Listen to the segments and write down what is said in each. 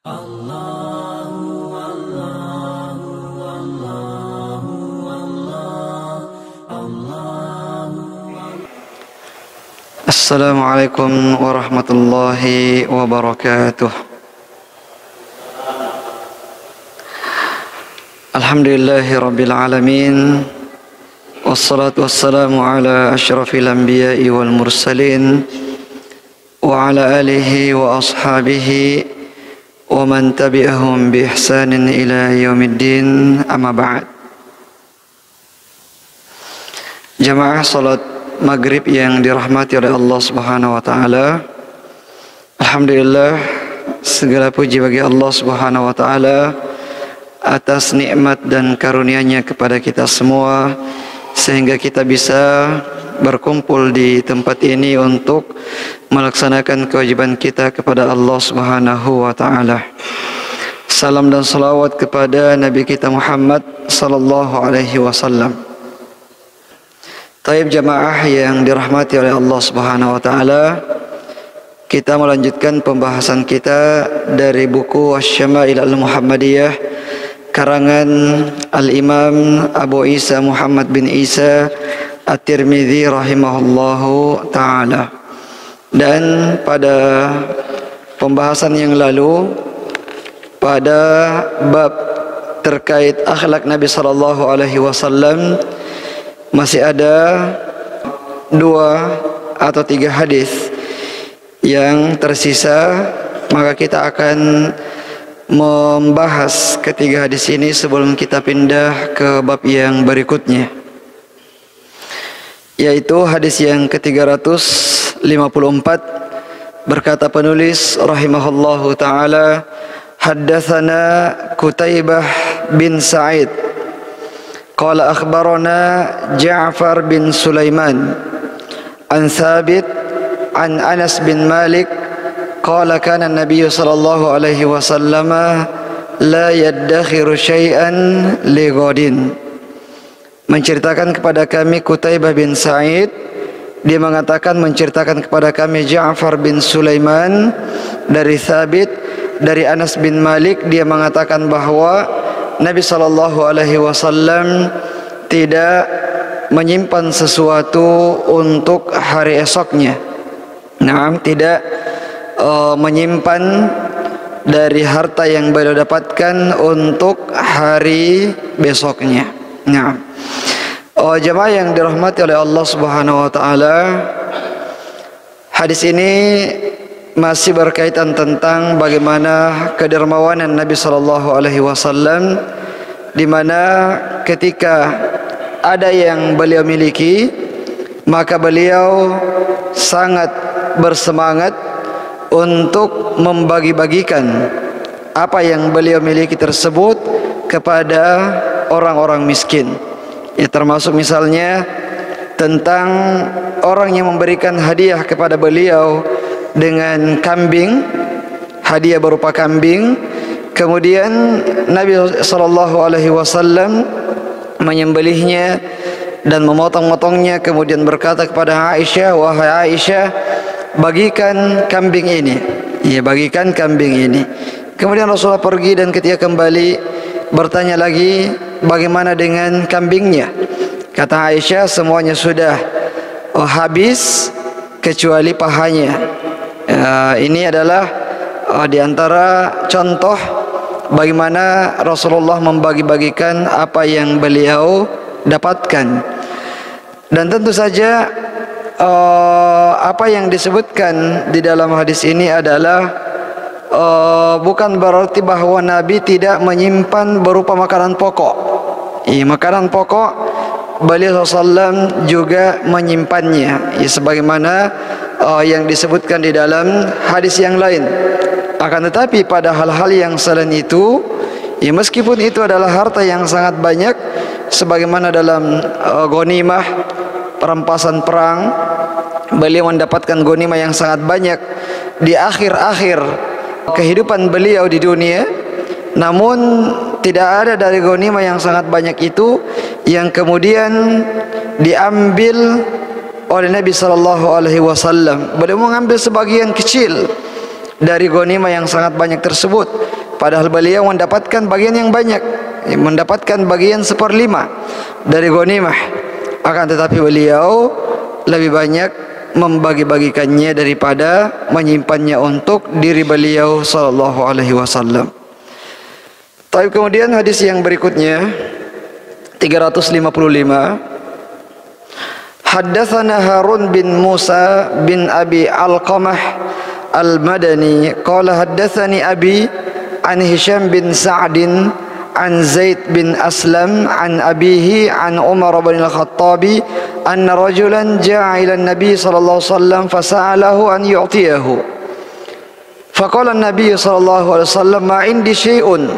Assalamualaikum warahmatullahi wabarakatuh. Alhamdulillahi rabbil alamin. Wassalatu wassalamu ala asyrafil anbiya'i wal mursalin wa ala alihi wa ashabihi wa man tabi'ahum bi ihsanin ila yaumiddin, amma ba'd. Jamaah salat maghrib yang dirahmati oleh Allah Subhanahu wa taala. Alhamdulillah, segala puji bagi Allah Subhanahu wa taala atas nikmat dan karunia-Nya kepada kita semua sehingga kita bisa berkumpul di tempat ini untuk melaksanakan kewajiban kita kepada Allah Subhanahu wa taala. Salam dan salawat kepada Nabi kita Muhammad sallallahu alaihi wasallam. Taib jamaah yang dirahmati oleh Allah Subhanahu wa taala, kita melanjutkan pembahasan kita dari buku Asy-Syama'il Al-Muhammadiyah karangan Al-Imam Abu Isa Muhammad bin Isa At-Tirmidzi rahimahullahu taala. Dan pada pembahasan yang lalu pada bab terkait akhlak Nabi sallallahu alaihi wasallam masih ada 2 atau 3 hadis yang tersisa, maka kita akan membahas ketiga hadis ini sebelum kita pindah ke bab yang berikutnya, yaitu hadis yang ke-354. Berkata penulis rahimahullahu taala, haddatsana Qutaibah bin Sa'id qala akhbarana Ja'far bin Sulaiman an Thabit an Anas bin Malik qala kana an-nabiy sallallahu alaihi wasallam la yaddakhiru syai'an li ghadin. Menceritakan kepada kami Qutaibah bin Sa'id, dia mengatakan menceritakan kepada kami Ja'far bin Sulaiman dari Thabit dari Anas bin Malik, dia mengatakan bahwa Nabi sallallahu alaihi wasallam tidak menyimpan sesuatu untuk hari esoknya. Tidak menyimpan dari harta yang beliau dapatkan untuk hari besoknya. Jemaah yang dirahmati oleh Allah Subhanahu wa taala, hadis ini masih berkaitan tentang bagaimana kedermawanan Nabi sallallahu alaihi wasallam, di mana ketika ada yang beliau miliki maka beliau sangat bersemangat untuk membagi-bagikan apa yang beliau miliki tersebut kepada orang-orang miskin. Ya, termasuk misalnya tentang orang yang memberikan hadiah kepada beliau dengan kambing, hadiah berupa kambing, kemudian Nabi sallallahu alaihi wasallam menyembelihnya dan memotong-motongnya, kemudian berkata kepada Aisyah, wahai Aisyah, bagikan kambing ini. Ya, bagikan kambing ini. Kemudian Rasulullah pergi dan ketika kembali bertanya lagi, bagaimana dengan kambingnya? Kata Aisyah, semuanya sudah habis kecuali pahanya. Ini adalah di antara contoh bagaimana Rasulullah membagi-bagikan apa yang beliau dapatkan. Dan tentu saja apa yang disebutkan di dalam hadis ini adalah bukan berarti bahwa Nabi tidak menyimpan berupa makanan pokok. Makanan pokok beliau SAW juga menyimpannya, sebagaimana yang disebutkan di dalam hadis yang lain. Akan tetapi pada hal-hal yang selain itu, meskipun itu adalah harta yang sangat banyak, sebagaimana dalam ghanimah, perampasan perang, beliau mendapatkan ghanimah yang sangat banyak di akhir-akhir kehidupan beliau di dunia. Namun tidak ada dari ghanimah yang sangat banyak itu yang kemudian diambil oleh Nabi sallallahu alaihi wasallam. Beliau mengambil sebagian kecil dari ghanimah yang sangat banyak tersebut. Padahal beliau mendapatkan bagian yang banyak, mendapatkan bagian 1/5 dari ghanimah. Akan tetapi beliau lebih banyak membagi-bagikannya daripada menyimpannya untuk diri beliau sallallahu alaihi wasallam. Tapi kemudian hadis yang berikutnya 355, Haddatsana Harun bin Musa bin Abi Alqamah Al-Madani qala haddatsani abi an Hisham bin Sa'd an Zaid bin Aslam an abihi an Umar bin Al-Khattabi anna rajulan ja'a ila an-nabi sallallahu alaihi wasallam fasa'alahu an yu'tiyahu faqala an-nabi sallallahu alaihi wasallam ma indi syai'un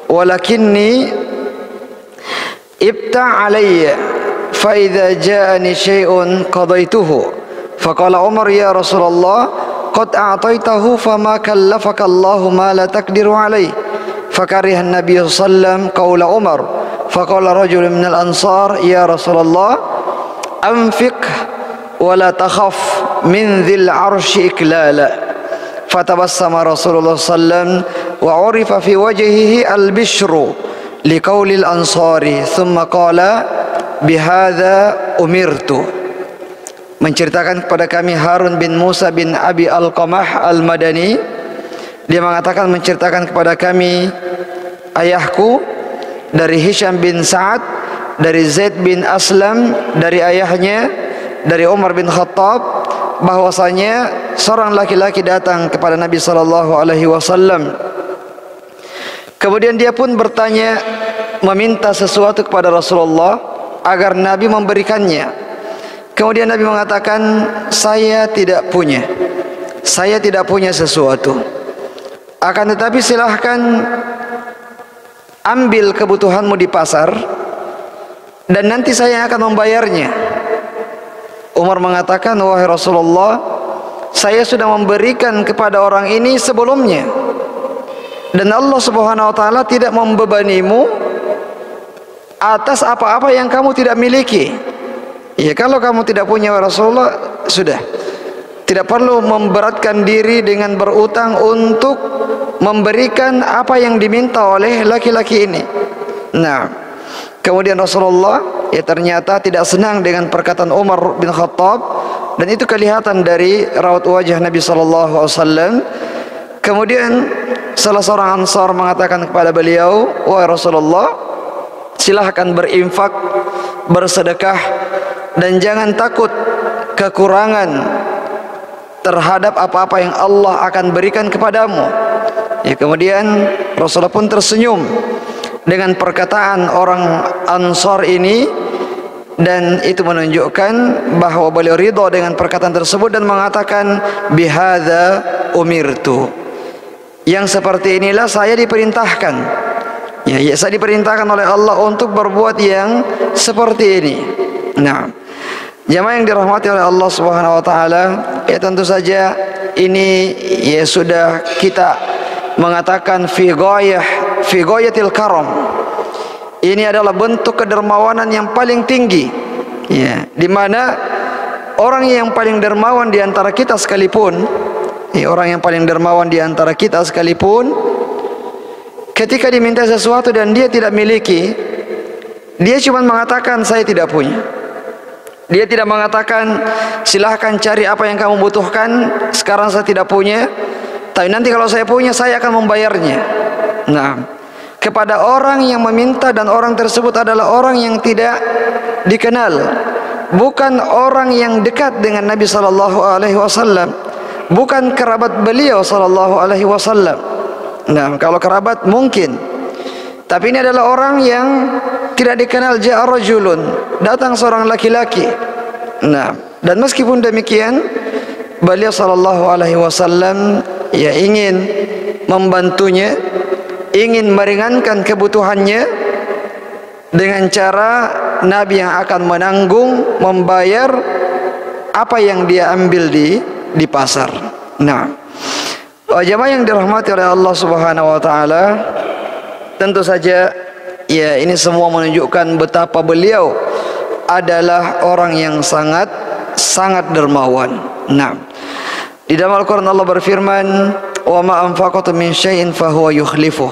walakinni ibta' alayya fa idza ja'ani syai'un qadaituhu faqala Umar ya Rasulullah qad a'taitahu fama kallafaka Allahu ma la taqdiru alayhi fakariha an-nabi sallallahu alaihi wasallam qaula Umar faqala rajulun minal ansar ya Rasulullah anfiq wa la takhaf min dhil arshi iklala fatabassama Rasulullah sallallahu alaihi wasallam wa urifa fi wajhihi al-bishru liqauli al-ansari thumma qala bihadza umirtu. Menceritakan kepada kami Harun bin Musa bin Abi Alqamah Al-Madani, dia mengatakan menceritakan kepada kami ayahku dari Hisham bin Sa'ad, dari Zaid bin Aslam, dari ayahnya dari Umar bin Khattab, bahwasanya seorang laki-laki datang kepada Nabi sallallahu alaihi wasallam. Kemudian dia pun bertanya, meminta sesuatu kepada Rasulullah agar Nabi memberikannya. Kemudian Nabi mengatakan, saya tidak punya sesuatu. Akan tetapi silahkan ambil kebutuhanmu di pasar dan nanti saya akan membayarnya. Umar mengatakan, wahai Rasulullah, saya sudah memberikan kepada orang ini sebelumnya, dan Allah Subhanahu wa taala tidak membebanimu atas apa-apa yang kamu tidak miliki. Ya, kalau kamu tidak punya Rasulullah, sudah tidak perlu memberatkan diri dengan berutang untuk memberikan apa yang diminta oleh laki-laki ini. Nah, kemudian Rasulullah ternyata tidak senang dengan perkataan Umar bin Khattab, dan itu kelihatan dari raut wajah Nabi sallallahu alaihi wasallam. Kemudian salah seorang Ansar mengatakan kepada beliau, wahai Rasulullah, silahkan berinfak, bersedekah, dan jangan takut kekurangan terhadap apa-apa yang Allah akan berikan kepadamu. Ya, kemudian Rasulullah pun tersenyum dengan perkataan orang Ansar ini, dan itu menunjukkan bahwa beliau ridha dengan perkataan tersebut dan mengatakan bihadza umirtu. Yang seperti inilah saya diperintahkan. Ya, saya diperintahkan oleh Allah untuk berbuat yang seperti ini. Nah, jamaah yang dirahmati oleh Allah Subhanahu wa taala, ya tentu saja ini ya sudah kita mengatakan fi ghayatil karam. Ini adalah bentuk kedermawanan yang paling tinggi. Ya, di mana orang yang paling dermawan di antara kita sekalipun, orang yang paling dermawan di antara kita sekalipun, ketika diminta sesuatu dan dia tidak miliki, dia cuma mengatakan saya tidak punya. Dia tidak mengatakan silahkan cari apa yang kamu butuhkan, sekarang saya tidak punya, tapi nanti kalau saya punya saya akan membayarnya. Nah, kepada orang yang meminta dan orang tersebut adalah orang yang tidak dikenal, bukan orang yang dekat dengan Nabi sallallahu alaihi wasallam, bukan kerabat beliau sallallahu alaihi wasallam. Nah, kalau kerabat mungkin, tapi ini adalah orang yang tidak dikenal. Ja'a rajulun, datang seorang laki-laki. Nah, dan meskipun demikian beliau sallallahu alaihi wasallam ya ingin membantunya, ingin meringankan kebutuhannya dengan cara Nabi yang akan menanggung membayar apa yang dia ambil di pasar. Nah, jamaah yang dirahmati oleh Allah Subhanahu wa taala, tentu saja ya ini semua menunjukkan betapa beliau adalah orang yang sangat dermawan. Nah, di dalam Al-Quran Allah berfirman, wa ma anfaqtum min syai'in fahuwa yukhlifuh.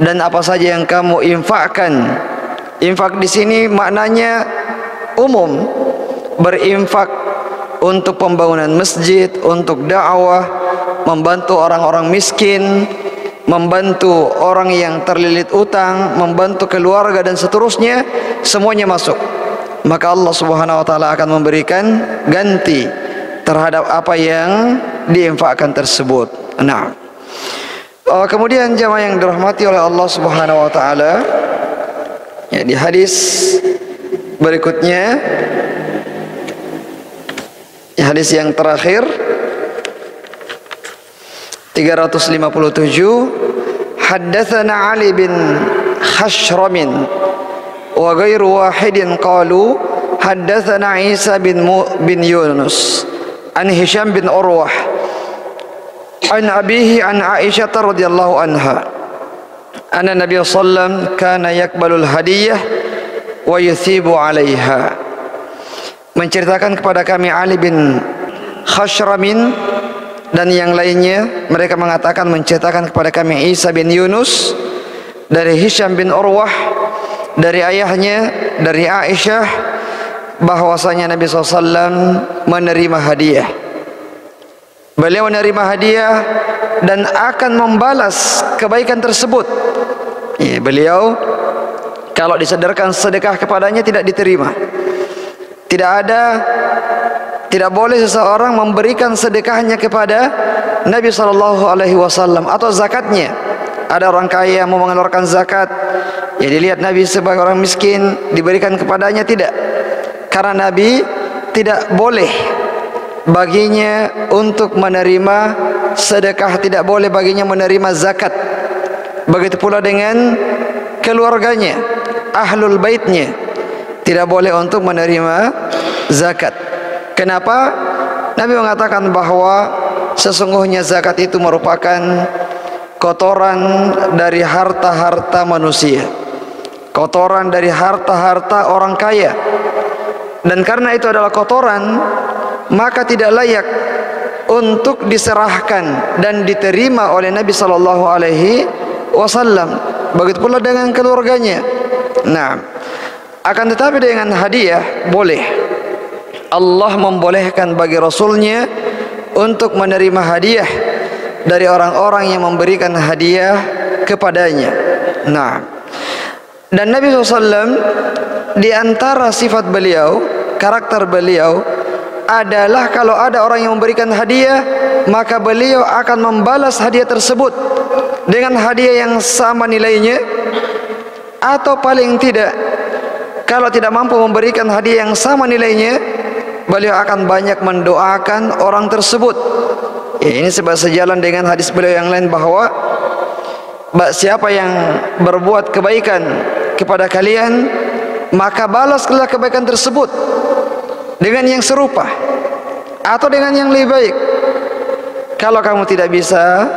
Dan apa saja yang kamu infakkan, infak di sini maknanya umum, berinfak untuk pembangunan masjid, untuk dakwah, membantu orang-orang miskin, membantu orang yang terlilit utang, membantu keluarga dan seterusnya, semuanya masuk. Maka Allah Subhanahu wa taala akan memberikan ganti terhadap apa yang diinfakkan tersebut. Nah, kemudian jamaah yang dirahmati oleh Allah Subhanahu wa taala, ya, di hadis berikutnya, hadis yang terakhir 357, haddatsana Ali bin Khashram wa ghairu wahidin qalu haddatsana Isa bin Yunus an Hisham bin Urwah an abihi an Aisyah radhiyallahu anha anna Nabi sallallahu alaihi wasallam kana yaqbalul hadiyah wa yuthibu 'alaiha. Menceritakan kepada kami Ali bin Khashramin dan yang lainnya, mereka mengatakan menceritakan kepada kami Isa bin Yunus dari Hisham bin Urwah dari ayahnya dari Aisyah bahwasanya Nabi SAW menerima hadiah. Beliau menerima hadiah dan akan membalas kebaikan tersebut. Ya, beliau kalau disedekahkan sedekah kepadanya tidak diterima. Tidak boleh seseorang memberikan sedekahnya kepada Nabi SAW atau zakatnya. Ada orang kaya mau mengeluarkan zakat, ya dilihat Nabi sebagai orang miskin, diberikan kepadanya, tidak. Karena Nabi tidak boleh baginya untuk menerima sedekah, tidak boleh baginya menerima zakat. Begitu pula dengan keluarganya, ahlul baitnya, tidak boleh untuk menerima zakat. Kenapa? Nabi mengatakan bahwa sesungguhnya zakat itu merupakan kotoran dari harta-harta manusia, kotoran dari harta-harta orang kaya, dan karena itu adalah kotoran, maka tidak layak untuk diserahkan dan diterima oleh Nabi sallallahu alaihi wasallam. Begitu pula dengan keluarganya. Nah, akan tetapi dengan hadiah boleh. Allah membolehkan bagi Rasulnya untuk menerima hadiah dari orang-orang yang memberikan hadiah kepadanya. Nah, dan Nabi SAW di antara sifat beliau, karakter beliau adalah kalau ada orang yang memberikan hadiah, maka beliau akan membalas hadiah tersebut dengan hadiah yang sama nilainya, atau paling tidak kalau tidak mampu memberikan hadiah yang sama nilainya, beliau akan banyak mendoakan orang tersebut. Ya, ini sebab sejalan dengan hadis beliau yang lain bahwa siapa yang berbuat kebaikan kepada kalian, maka balaslah kebaikan tersebut dengan yang serupa atau dengan yang lebih baik. Kalau kamu tidak bisa,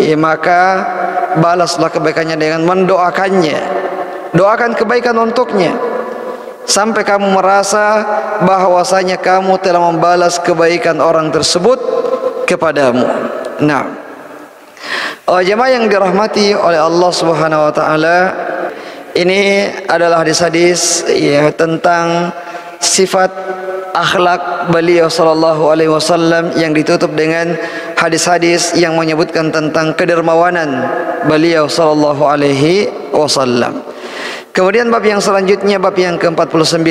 ya maka balaslah kebaikannya dengan mendoakannya. Doakan kebaikan untuknya sampai kamu merasa bahwasanya kamu telah membalas kebaikan orang tersebut kepadamu. Nah, jemaah yang dirahmati oleh Allah Subhanahu wa taala, ini adalah hadis-hadis ya tentang sifat akhlak beliau sallallahu alaihi wasallam yang ditutup dengan hadis-hadis yang menyebutkan tentang kedermawanan beliau sallallahu alaihi wasallam. Kemudian bab yang selanjutnya, bab yang ke-49,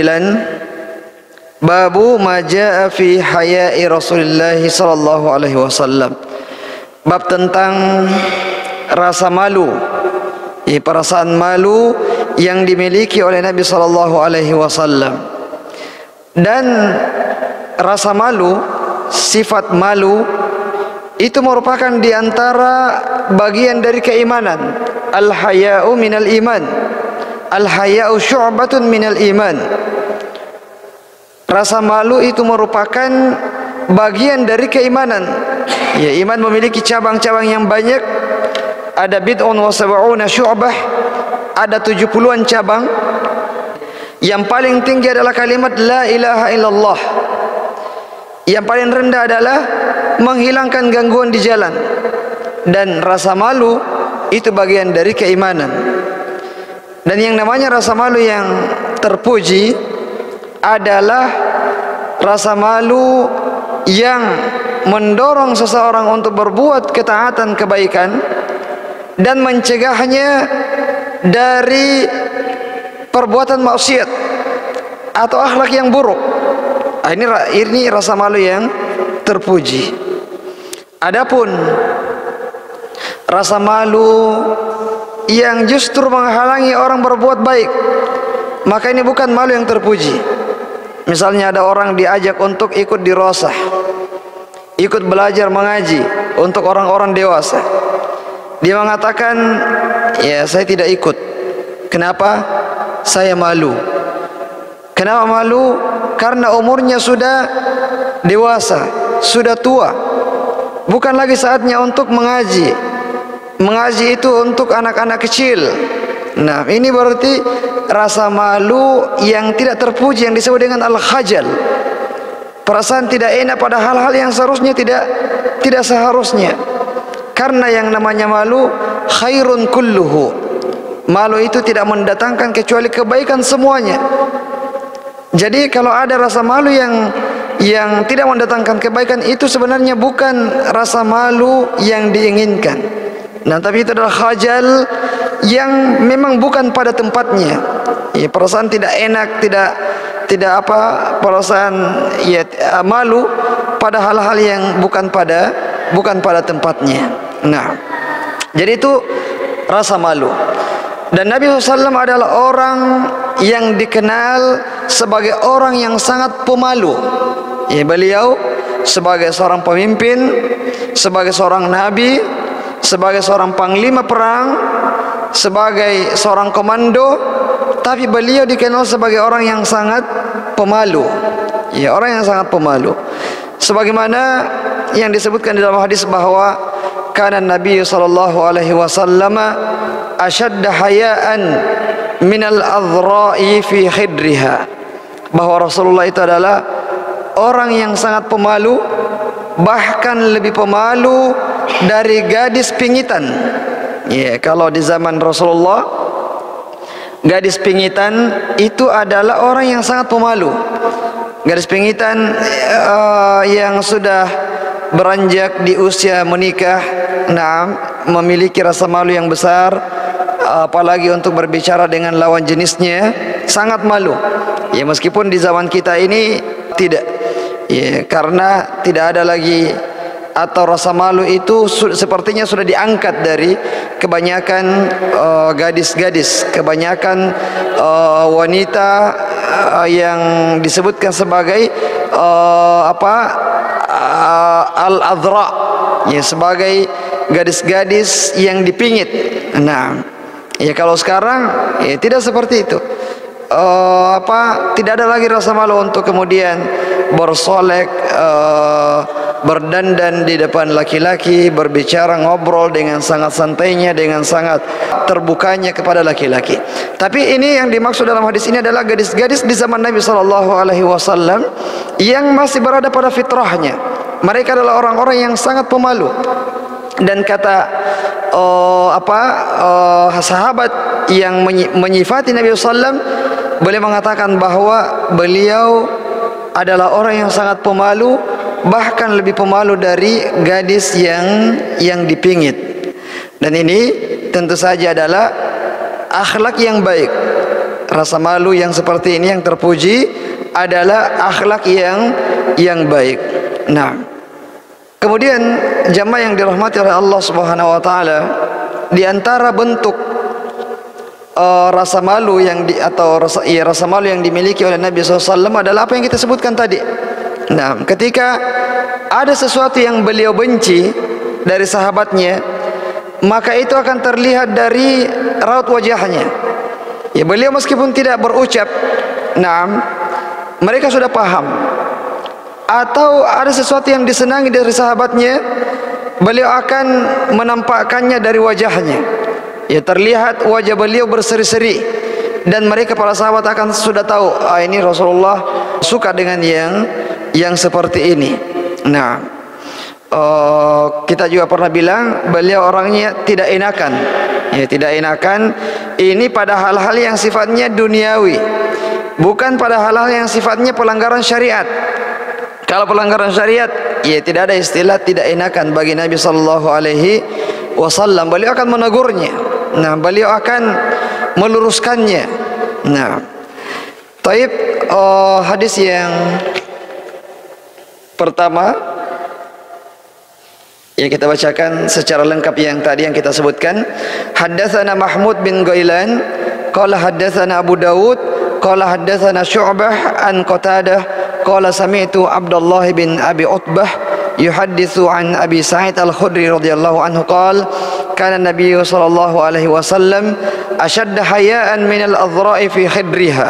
babu ma jaa fi haya'i Rasulullah sallallahu alaihi wasallam. Bab tentang rasa malu, perasaan malu yang dimiliki oleh Nabi sallallahu alaihi wasallam. Dan rasa malu, sifat malu itu merupakan di antara bagian dari keimanan. Al-haya'u minal iman. Al-haya'u syu'batun minal iman. Rasa malu itu merupakan bagian dari keimanan. Ya, iman memiliki cabang-cabang yang banyak. Ada bid'un wa sab'una syu'bah, ada 70-an cabang. Yang paling tinggi adalah kalimat la ilaha illallah. Yang paling rendah adalah menghilangkan gangguan di jalan. dan rasa malu itu bagian dari keimanan. Dan yang namanya rasa malu yang terpuji adalah rasa malu yang mendorong seseorang untuk berbuat ketaatan kebaikan dan mencegahnya dari perbuatan maksiat atau akhlak yang buruk. Ini rasa malu yang terpuji. Adapun rasa malu yang justru menghalangi orang berbuat baik, maka ini bukan malu yang terpuji. Misalnya ada orang diajak untuk ikut di rosah, ikut belajar mengaji untuk orang-orang dewasa. Dia mengatakan, ya saya tidak ikut. Kenapa? Saya malu. Kenapa malu? Karena umurnya sudah dewasa, sudah tua. Bukan lagi saatnya untuk mengaji. Mengaji itu untuk anak-anak kecil. Nah, ini berarti rasa malu yang tidak terpuji, yang disebut dengan al-khajal. Perasaan tidak enak pada hal-hal yang seharusnya tidak seharusnya. Karena yang namanya malu khairun kulluhu. Malu itu tidak mendatangkan kecuali kebaikan semuanya. Jadi kalau ada rasa malu yang tidak mendatangkan kebaikan, itu sebenarnya bukan rasa malu yang diinginkan. Nah, tapi itu adalah khajal yang memang bukan pada tempatnya. Ya, perasaan tidak enak, perasaan ya malu pada hal-hal yang bukan pada tempatnya. Nah, jadi itu rasa malu. Dan Nabi SAW adalah orang yang dikenal sebagai orang yang sangat pemalu. Ya, beliau sebagai seorang pemimpin, sebagai seorang nabi, sebagai seorang panglima perang, sebagai seorang komando, tapi beliau dikenal sebagai orang yang sangat pemalu. Ya, orang yang sangat pemalu. Sebagaimana yang disebutkan di dalam hadis bahwa kana Nabi sallallahu alaihi wasallam ashadda hayaan minal adhra'i fi khidriha, bahwa Rasulullah itu adalah orang yang sangat pemalu, bahkan lebih pemalu dari gadis pingitan. Ya, kalau di zaman Rasulullah, gadis pingitan itu adalah orang yang sangat pemalu. Gadis pingitan yang sudah beranjak di usia menikah, memiliki rasa malu yang besar, apalagi untuk berbicara dengan lawan jenisnya, sangat malu. Ya, meskipun di zaman kita ini tidak, ya, karena tidak ada lagi, atau rasa malu itu sepertinya sudah diangkat dari kebanyakan gadis-gadis, kebanyakan wanita yang disebutkan sebagai al-adhra, ya, sebagai gadis-gadis yang dipingit. Nah, ya kalau sekarang ya tidak seperti itu. Tidak ada lagi rasa malu untuk kemudian bersolek, berdandan di depan laki-laki, berbicara, ngobrol dengan sangat santainya, dengan sangat terbukanya kepada laki-laki. Tapi ini yang dimaksud dalam hadis ini adalah gadis-gadis di zaman Nabi SAW yang masih berada pada fitrahnya. Mereka adalah orang-orang yang sangat pemalu. Dan kata sahabat yang menyifati Nabi SAW, beliau mengatakan bahwa beliau adalah orang yang sangat pemalu, bahkan lebih pemalu dari gadis yang dipingit. Dan ini tentu saja adalah akhlak yang baik. Rasa malu yang seperti ini yang terpuji adalah akhlak yang baik. Nah, kemudian jamaah yang dirahmati oleh Allah Subhanahu wa taala, di antara bentuk rasa malu rasa malu yang dimiliki oleh Nabi SAW adalah apa yang kita sebutkan tadi. Nah, ketika ada sesuatu yang beliau benci dari sahabatnya, maka itu akan terlihat dari raut wajahnya. Ya, beliau meskipun tidak berucap, mereka sudah paham. Atau ada sesuatu yang disenangi dari sahabatnya, beliau akan menampakkannya dari wajahnya. Ya, terlihat wajah beliau berseri-seri, dan mereka para sahabat akan sudah tahu, ini Rasulullah suka dengan yang seperti ini. Nah, kita juga pernah bilang beliau orangnya tidak enakan, ya, tidak enakan ini pada hal-hal yang sifatnya duniawi, bukan pada hal-hal yang sifatnya pelanggaran syariat. Kalau pelanggaran syariat, ya tidak ada istilah tidak enakan bagi Nabi sallallahu alaihi wasallam. Beliau akan menegurnya. Nah, beliau akan meluruskannya. Nah, taib, hadis yang pertama ya kita bacakan secara lengkap yang tadi yang kita sebutkan. Haddatsana Mahmud bin Ghailan qala haddatsana Abu Dawud qala haddatsana Syu'bah an Qatadah qala sami'tu Abdullah bin Abi Utbah yuhadditsu an Abi Sa'id Al-Khudri radhiyallahu anhu qala kana Nabi sallallahu alaihi wasallam ashadda haya'an min al-adhra'i fi khidriha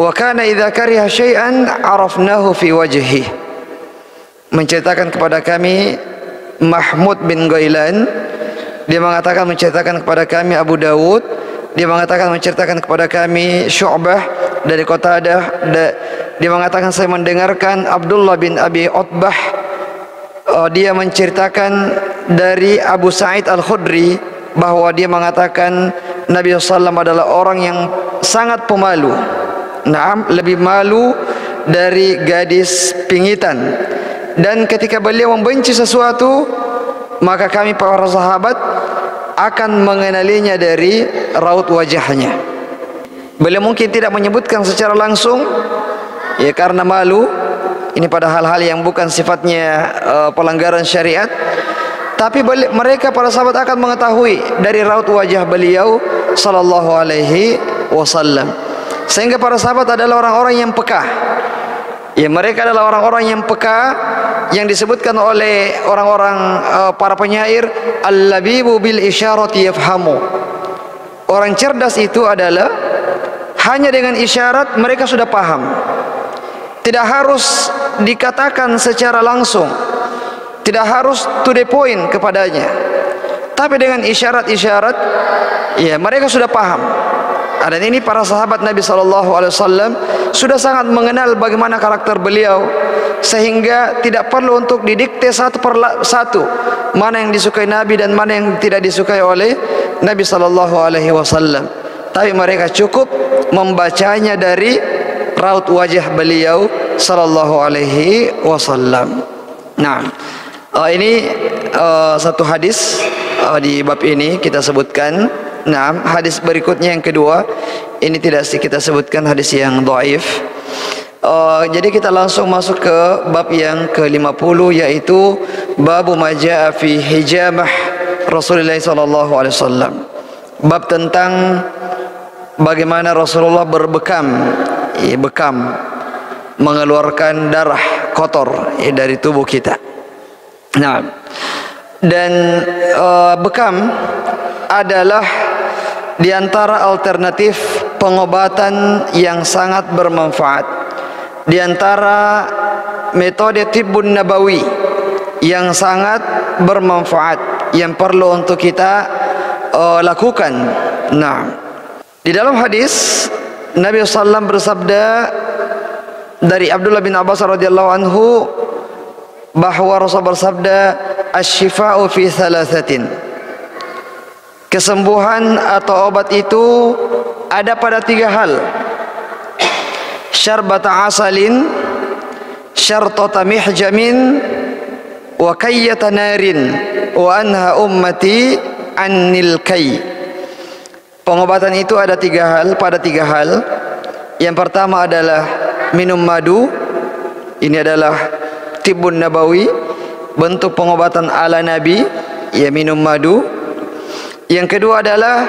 wa kana idza kariha syai'an arafnahu fi wajhihi. Menceritakan kepada kami Mahmud bin Ghailan, dia mengatakan menceritakan kepada kami Abu Dawud, dia mengatakan menceritakan kepada kami Syu'bah dari Qatadah, dia mengatakan saya mendengarkan Abdullah bin Abi Utbah, dia menceritakan dari Abu Sa'id Al-Khudri bahwa dia mengatakan Nabi SAW adalah orang yang sangat pemalu. Naam, lebih malu dari gadis pingitan. Dan ketika beliau membenci sesuatu, maka kami para sahabat akan mengenalinya dari raut wajahnya. Beliau mungkin tidak menyebutkan secara langsung, ya karena malu. Ini pada hal-hal yang bukan sifatnya pelanggaran syariat. Tapi mereka para sahabat akan mengetahui dari raut wajah beliau sallallahu alaihi wasallam. Sehingga para sahabat adalah orang-orang yang peka. Ya, mereka adalah orang-orang yang peka, yang disebutkan oleh orang-orang para penyair al-labibu bil isyarati yafhamu. Orang cerdas itu adalah hanya dengan isyarat mereka sudah paham. Tidak harus dikatakan secara langsung, tidak harus to the point kepadanya, tapi dengan isyarat-isyarat ya mereka sudah paham. Dan ini para sahabat Nabi SAW sudah sangat mengenal bagaimana karakter beliau, sehingga tidak perlu untuk didikte satu per satu mana yang disukai Nabi dan mana yang tidak disukai oleh Nabi SAW. Tapi mereka cukup membacanya dari raut wajah beliau sallallahu alaihi wasallam. Nah, ini satu hadis di bab ini kita sebutkan. Nah, hadis berikutnya yang kedua, ini tidak kita sebutkan hadis yang dhaif. Jadi kita langsung masuk ke bab yang ke-50, yaitu babu ma jaa fi hijamah Rasulullah sallallahu alaihi wasallam. Bab tentang bagaimana Rasulullah berbekam, bekam mengeluarkan darah kotor dari tubuh kita. Nah, dan bekam adalah di antara alternatif pengobatan yang sangat bermanfaat, di antara metode tibbun nabawi yang sangat bermanfaat yang perlu untuk kita lakukan. Nah, di dalam hadis Nabi SAW bersabda dari Abdullah bin Abbas radhiyallahu anhu bahwa Rasul bersabda asy-syifa'u fi thalathatin. Kesembuhan atau obat itu ada pada 3 hal. Syarbata asalin, syartata mihjamin, wa kayyata narin, wa anha ummati annil kay. Pengobatan itu ada 3 hal, pada 3 hal. Yang pertama adalah minum madu. Ini adalah tibbun nabawi, bentuk pengobatan ala Nabi, ya minum madu. Yang kedua adalah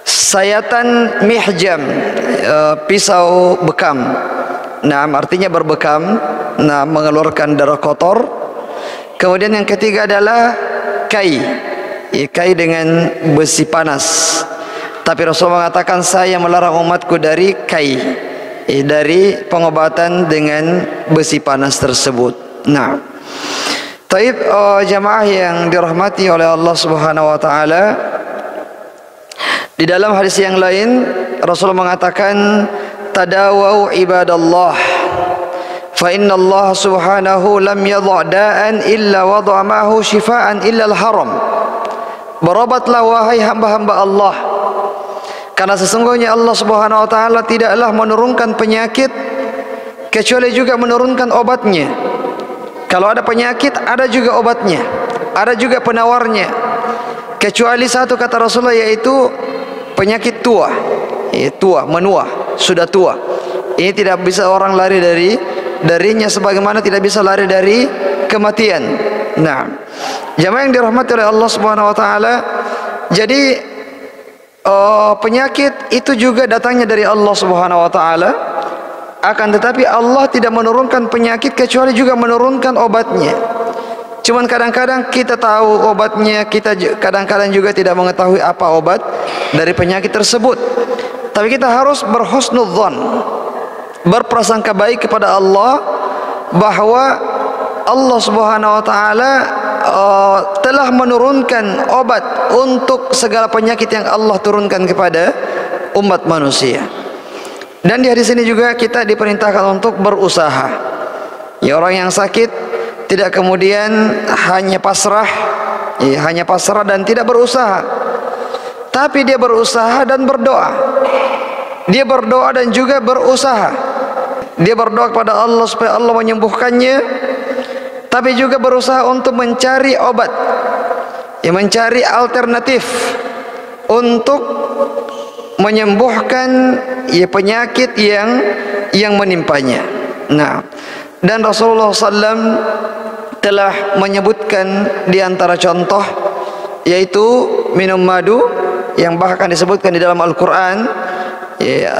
sayatan mihjam, pisau bekam. Nah, artinya berbekam, nah mengeluarkan darah kotor. Kemudian yang ketiga adalah kai, kai dengan besi panas. Tapi Rasul mengatakan saya melarang umatku dari kai, dari pengobatan dengan besi panas tersebut. Nah, taib, jamaah yang dirahmati oleh Allah Subhanahu wa taala, di dalam hadis yang lain Rasul mengatakan tadawau ibadallah fa inna Allah subhanahu lam yadha' da'an illa wada'a ma'ahu shifaan illa al-haram. Berobatlah wahai hamba-hamba Allah, karena sesungguhnya Allah subhanahu wa ta'ala tidaklah menurunkan penyakit kecuali juga menurunkan obatnya. Kalau ada penyakit, ada juga obatnya, ada juga penawarnya, kecuali satu, kata Rasulullah, yaitu penyakit tua. Tua, menua, sudah tua. Ini tidak bisa orang lari darinya, sebagaimana tidak bisa lari dari kematian. Nah, jamaah yang dirahmati oleh Allah subhanahu wa ta'ala, jadi penyakit itu juga datangnya dari Allah subhanahu wa ta'ala. Akan tetapi Allah tidak menurunkan penyakit kecuali juga menurunkan obatnya. Cuman kadang-kadang kita tahu obatnya, kita kadang-kadang juga tidak mengetahui apa obat dari penyakit tersebut. Tapi kita harus berhusnudzon, berprasangka baik kepada Allah, bahwa Allah subhanahu wa ta'ala telah menurunkan obat untuk segala penyakit yang Allah turunkan kepada umat manusia. Dan di hadis ini juga kita diperintahkan untuk berusaha. Ya, orang yang sakit tidak kemudian hanya pasrah, hanya pasrah dan tidak berusaha, tapi dia berusaha dan berdoa. Dia berdoa dan juga berusaha. Dia berdoa kepada Allah supaya Allah menyembuhkannya, tapi juga berusaha untuk mencari obat, mencari alternatif untuk menyembuhkan penyakit yang menimpanya. Nah, dan Rasulullah SAW telah menyebutkan di antara contoh, yaitu minum madu, yang bahkan disebutkan di dalam Al-Quran,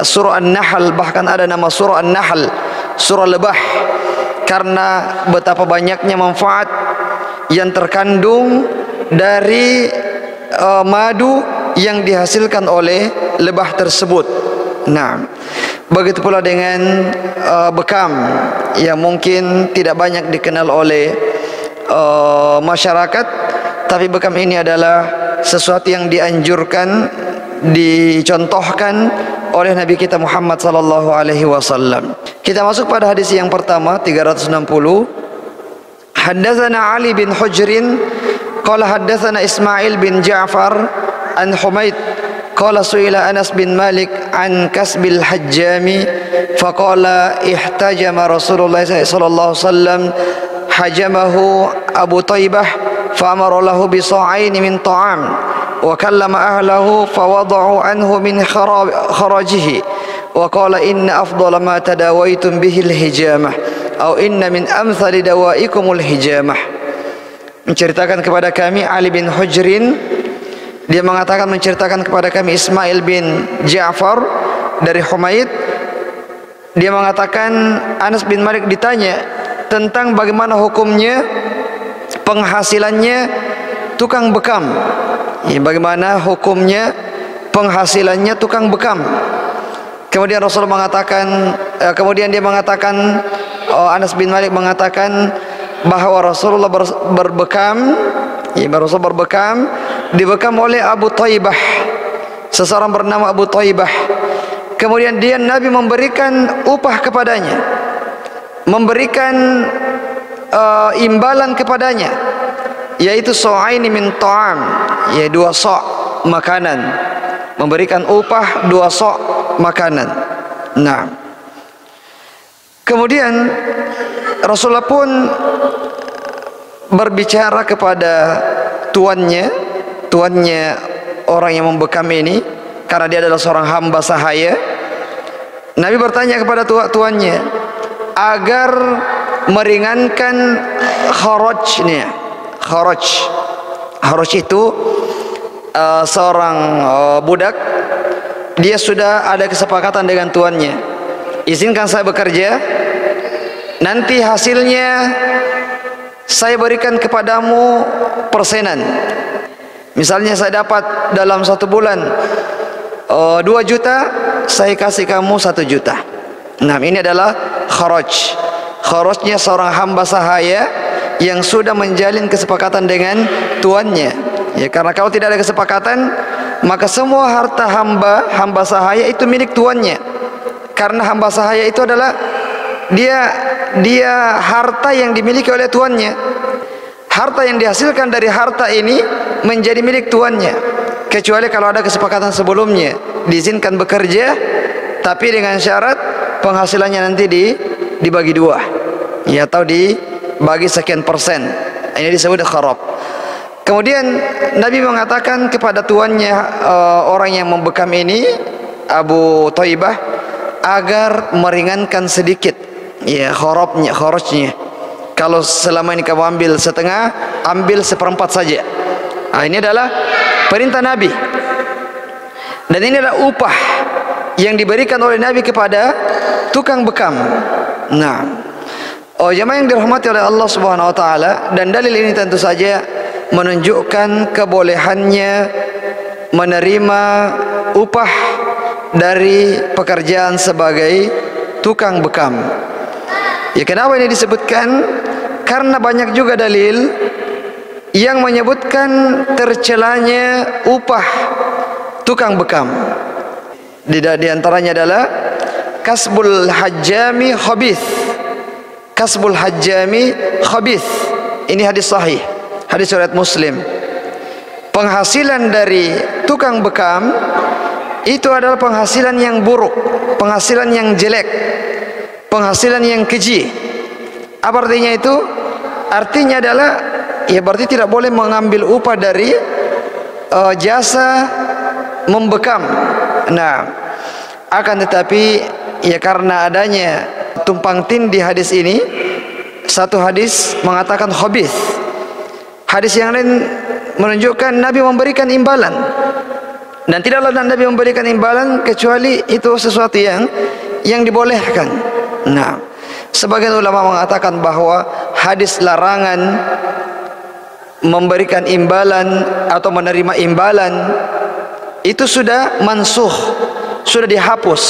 surah An-Nahl, bahkan ada nama surah An-Nahl, surah lebah, karena betapa banyaknya manfaat yang terkandung dari madu yang dihasilkan oleh lebah tersebut. Nah, begitu pula dengan bekam yang mungkin tidak banyak dikenal oleh masyarakat, tapi bekam ini adalah sesuatu yang dianjurkan, dicontohkan oleh Nabi kita Muhammad sallallahu alaihi wasallam. Kita masuk pada hadis yang pertama, 360. Haddatsana Ali bin Hujrin qala haddatsana Ismail bin Ja'far an Humaid qala su'ila Anas bin Malik an kasbil hajjami faqala ihtajama Rasulullah sallallahu alaihi wasallam hajamahu Abu Taibah fa'amara lahu bi sa'ain min ta'am wa kallama ahlahu fawada'u anhu min kharajihi wa qala inna afdala ma tadawaitum bihi al-hijamah atau inna min amthali dawaikum al-hijamah. Menceritakan kepada kami Ali bin Hujrin, dia mengatakan menceritakan kepada kami Ismail bin Ja'far dari Humaid. Dia mengatakan Anas bin Malik ditanya tentang bagaimana hukumnya penghasilannya tukang bekam. Bagaimana hukumnya penghasilannya tukang bekam. Kemudian Rasulullah mengatakan, kemudian dia mengatakan, Anas bin Malik mengatakan bahwa Rasulullah berbekam, Rasulullah berbekam, dibekam oleh Abu Taibah, seseorang bernama Abu Taibah. Kemudian Nabi memberikan upah kepadanya, memberikan imbalan kepadanya, yaitu sa'aini min ta'am, ya 2 sa' makanan, memberikan upah 2 sa' makanan. Nah, kemudian Rasulullah pun berbicara kepada tuannya orang yang membekam ini, karena dia adalah seorang hamba sahaya. Nabi bertanya kepada tuannya agar meringankan kharajnya. Kharaj itu seorang budak, dia sudah ada kesepakatan dengan tuannya, izinkan saya bekerja, nanti hasilnya saya berikan kepadamu persenan. Misalnya saya dapat dalam 1 bulan 2 juta, saya kasih kamu 1 juta. Nah, ini adalah kharaj. Kharajnya seorang hamba sahaya yang sudah menjalin kesepakatan dengan tuannya. Ya, karena kalau tidak ada kesepakatan, maka semua harta hamba sahaya itu milik tuannya. Karena hamba sahaya itu adalah dia harta yang dimiliki oleh tuannya. Harta yang dihasilkan dari harta ini menjadi milik tuannya, kecuali kalau ada kesepakatan sebelumnya diizinkan bekerja, tapi dengan syarat penghasilannya nanti dibagi dua, ya, atau dibagi sekian persen. Ini disebut kharab. Kemudian Nabi mengatakan kepada tuannya, orang yang membekam ini, Abu Thaibah, agar meringankan sedikit, ya, kharajnya. Kalau selama ini kamu ambil setengah, ambil seperempat saja. Ini adalah perintah Nabi. Dan ini adalah upah yang diberikan oleh Nabi kepada tukang bekam. Nah, jemaah yang dirahmati oleh Allah Subhanahu wa taala, dan dalil ini tentu saja menunjukkan kebolehannya menerima upah dari pekerjaan sebagai tukang bekam. Ya, kenapa ini disebutkan? Karena banyak juga dalil yang menyebutkan tercelanya upah tukang bekam. Di antaranya adalah kasbul hajjami khabith. Kasbul hajjami khabith. Ini hadis sahih, hadis riwayat Muslim. Penghasilan dari tukang bekam itu adalah penghasilan yang buruk, penghasilan yang jelek, penghasilan yang keji. Apa artinya itu? Artinya adalah, ya, berarti tidak boleh mengambil upah dari jasa membekam. Nah, akan tetapi, ya, karena adanya tumpang tindih hadis ini, satu hadis mengatakan khabith, hadis yang lain menunjukkan Nabi memberikan imbalan, dan tidaklah Nabi memberikan imbalan kecuali itu sesuatu yang dibolehkan. Nah, sebagian ulama mengatakan bahwa hadis larangan memberikan imbalan atau menerima imbalan itu sudah mansuh, sudah dihapus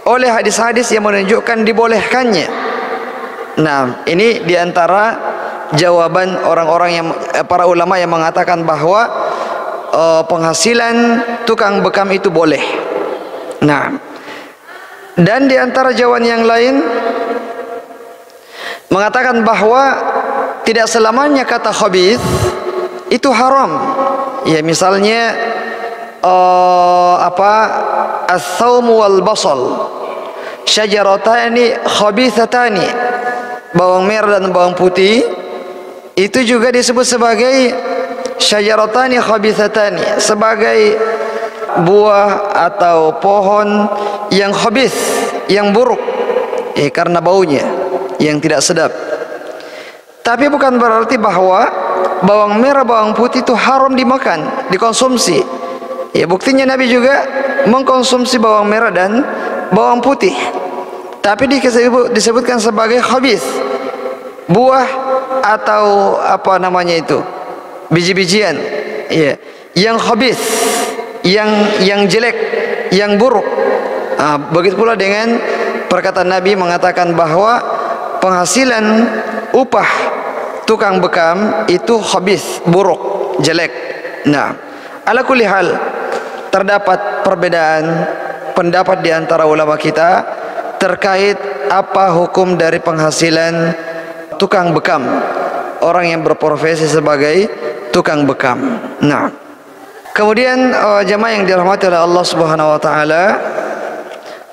oleh hadis-hadis yang menunjukkan dibolehkannya. Nah, ini diantara jawaban orang-orang yang para ulama yang mengatakan bahwa penghasilan tukang bekam itu boleh. Nah, dan diantara jawaban yang lain mengatakan bahwa tidak selamanya kata khabith itu haram. Ya, misalnya as-saum wal basal syajaratani khabithatani, bawang merah dan bawang putih itu juga disebut sebagai syajaratani khabithatani, sebagai buah atau pohon yang khabith, yang buruk, karena baunya yang tidak sedap. Tapi bukan berarti bahwa bawang merah, bawang putih itu haram dimakan, dikonsumsi. Ya, buktinya Nabi juga mengkonsumsi bawang merah dan bawang putih, tapi disebutkan sebagai khabith, buah atau apa namanya itu, biji-bijian, ya, yang khabith, yang jelek, yang buruk. Begitu pula dengan perkataan Nabi mengatakan bahwa penghasilan upah tukang bekam itu khabith, buruk, jelek. Nah, ala kulli hal, terdapat perbedaan pendapat di antara ulama kita terkait apa hukum dari penghasilan tukang bekam, orang yang berprofesi sebagai tukang bekam. Nah, kemudian jemaah yang dirahmati oleh Allah Subhanahu wa taala,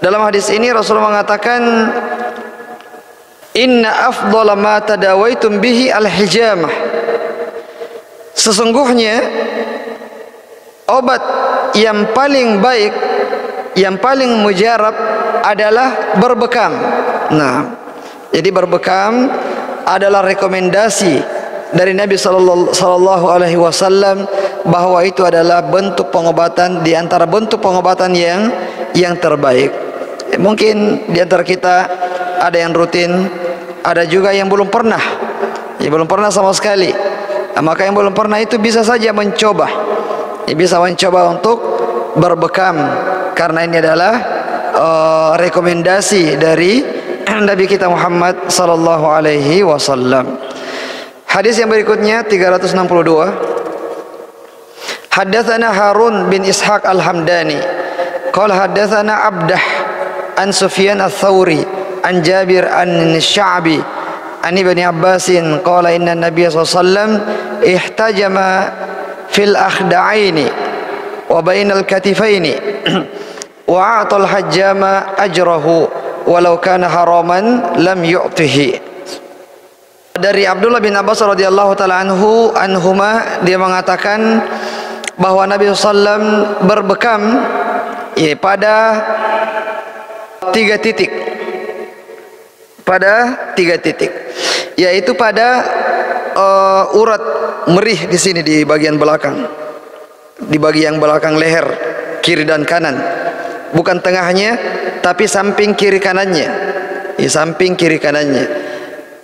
dalam hadis ini Rasulullah mengatakan, inna afdhala ma tadawaitum bihi al-hijamah. Sesungguhnya obat yang paling baik, yang paling mujarab adalah berbekam. Nah, jadi berbekam adalah rekomendasi dari Nabi sallallahu alaihi wasallam bahwa itu adalah bentuk pengobatan, di antara bentuk pengobatan yang terbaik. Mungkin di antara kita ada yang rutin, ada juga yang belum pernah, belum pernah sama sekali. Maka yang belum pernah itu bisa saja mencoba, bisa mencoba untuk berbekam, karena ini adalah rekomendasi dari Nabi kita Muhammad sallallahu alaihi wasallam. Hadis yang berikutnya 362. Haddatsana Harun bin Ishaq Al-Hamdani qala haddatsana Abdah an Sufyan Ats-Tsauri an Jabir an-Sya'bi an Ibni Abbasin qala inna Nabiy sallallahu alaihi wasallam ihtajama fil akhda'aini wa bainal katifaini wa a'tal hajjama ajrahu walau kana haraman lam yu'tihi. Dari Abdullah bin Abbas radhiyallahu taala anhuma, dia mengatakan bahwa Nabi SAW berbekam pada 3 titik, yaitu pada urat merih di sini di bagian belakang, di bagian belakang leher kiri dan kanan, bukan tengahnya tapi samping kiri kanannya, samping kiri kanannya.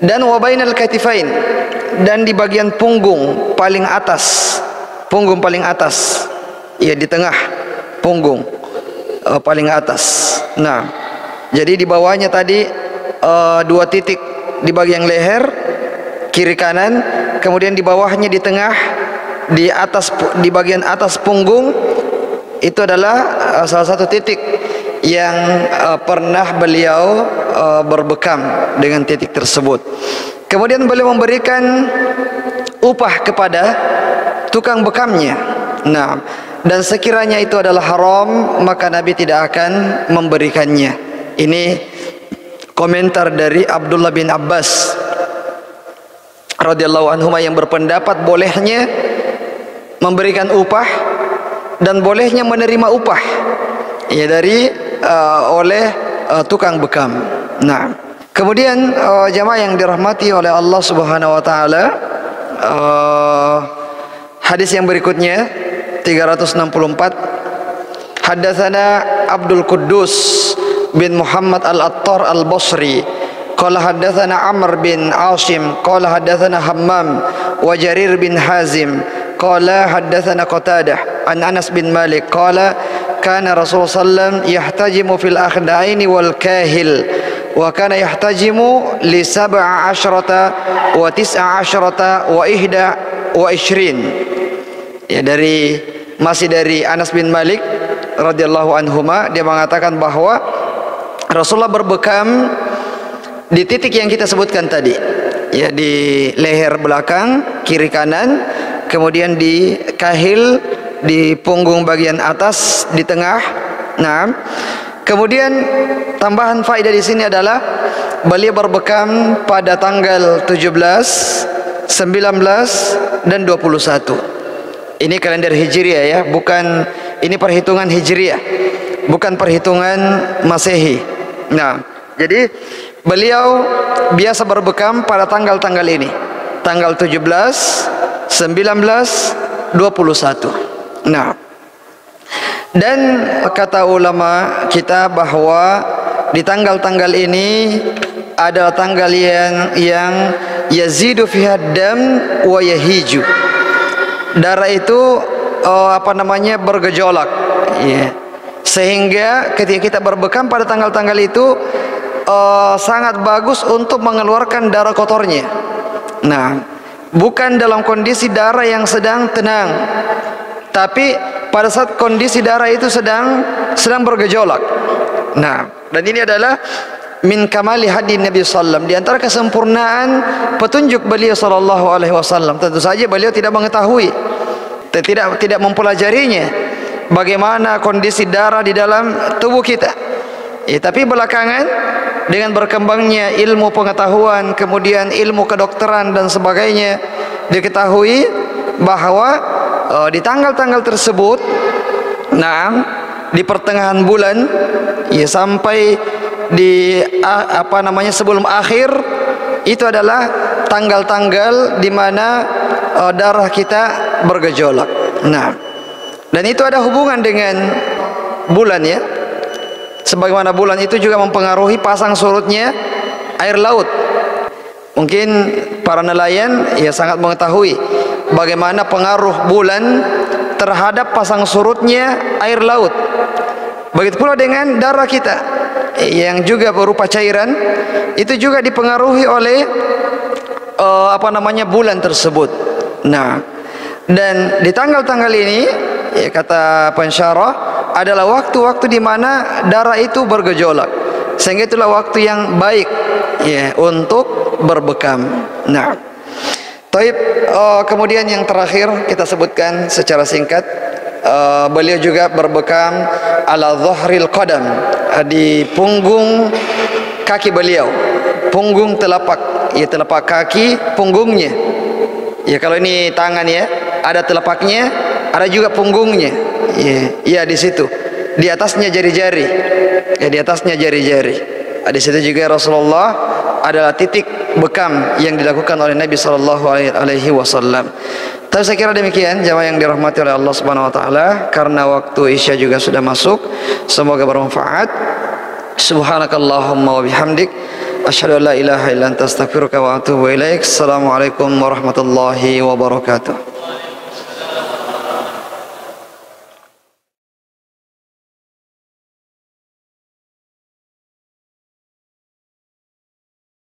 Dan wabainal katifain, dan di bagian punggung paling atas, ya di tengah punggung paling atas. Nah, jadi di bawahnya tadi 2 titik di bagian leher kiri kanan, kemudian di bawahnya di tengah, di atas, di bagian atas punggung itu adalah salah satu titik yang pernah beliau berbekam dengan titik tersebut. Kemudian beliau memberikan upah kepada tukang bekamnya. Nah, dan sekiranya itu adalah haram, maka Nabi tidak akan memberikannya. Ini komentar dari Abdullah bin Abbas radhiyallahu anhu yang berpendapat bolehnya memberikan upah dan bolehnya menerima upah ya dari oleh tukang bekam. Nah, kemudian jamaah yang dirahmati oleh Allah Subhanahu wa taala, hadis yang berikutnya 364, haddatsana Abdul Quddus bin Muhammad al-Attar al-Basri qala haddatsana Amr bin Asim qala haddatsana Hammam wa Jarir bin Hazim qala haddatsana Qatadah an Anas bin Malik qala kana Rasulullah sallam yahtajimu fil akhda'aini wal kahil wa kana yahtajimu li 17 wa 19 wa 21. Ya, masih dari Anas bin Malik radhiyallahu anhuma, dia mengatakan bahwa Rasulullah berbekam di titik yang kita sebutkan tadi, ya, di leher belakang kiri kanan, kemudian di kahil, di punggung bagian atas, di tengah. Nah, kemudian tambahan faedah di sini adalah beliau berbekam pada tanggal 17, 19 dan 21. Ini kalender Hijriah ya, bukan, ini perhitungan Hijriah, bukan perhitungan Masehi. Nah, jadi beliau biasa berbekam pada tanggal-tanggal ini, tanggal 17, 19, 21. Nah, dan kata ulama kita bahwa di tanggal-tanggal ini adalah tanggal yang yazidu fiha dam wa yahiju. Darah itu bergejolak, ya. Sehingga ketika kita berbekam pada tanggal-tanggal itu sangat bagus untuk mengeluarkan darah kotornya. Nah, bukan dalam kondisi darah yang sedang tenang, tapi pada saat kondisi darah itu sedang bergejolak. Nah, dan ini adalah min kamali hadi Nabi sallam, di antara kesempurnaan petunjuk beliau sallallahu alaihi wasallam. Tentu saja beliau tidak mengetahui, tidak mempelajarinya bagaimana kondisi darah di dalam tubuh kita. Ya, tapi belakangan dengan berkembangnya ilmu pengetahuan, kemudian ilmu kedokteran dan sebagainya, diketahui bahwa di tanggal-tanggal tersebut, nah, di pertengahan bulan, ya, sampai di sebelum akhir, itu adalah tanggal-tanggal di mana darah kita bergejolak. Nah, dan itu ada hubungan dengan bulan, ya, sebagaimana bulan itu juga mempengaruhi pasang surutnya air laut. Mungkin para nelayan ya sangat mengetahui bagaimana pengaruh bulan terhadap pasang surutnya air laut. Begitu pula dengan darah kita yang juga berupa cairan, itu juga dipengaruhi oleh bulan tersebut. Nah, dan di tanggal-tanggal ini, ya, kata pensyarah, adalah waktu-waktu di mana darah itu bergejolak, Sehingga itulah waktu yang baik ya untuk berbekam. Nah, taib, kemudian yang terakhir kita sebutkan secara singkat, beliau juga berbekam ala dhahril qadam, di punggung kaki beliau, punggung telapak, ya telapak kaki, punggungnya. Ya kalau ini tangan ya, ada telapaknya, ada juga punggungnya. Ya di situ. Di atasnya jari-jari. Ya di atasnya jari-jari. Di situ juga Rasulullah adalah titik bekam yang dilakukan oleh Nabi sallallahu alaihi wasallam. Tapi saya kira demikian jamaah yang dirahmati oleh Allah Subhanahu wa taala, karena waktu Isya juga sudah masuk. Semoga bermanfaat. Subhanakallahumma wa bihamdik, asyhadu an la ilaha illa anta astaghfiruka wa atubu ilaik. Assalamualaikum warahmatullahi wabarakatuh.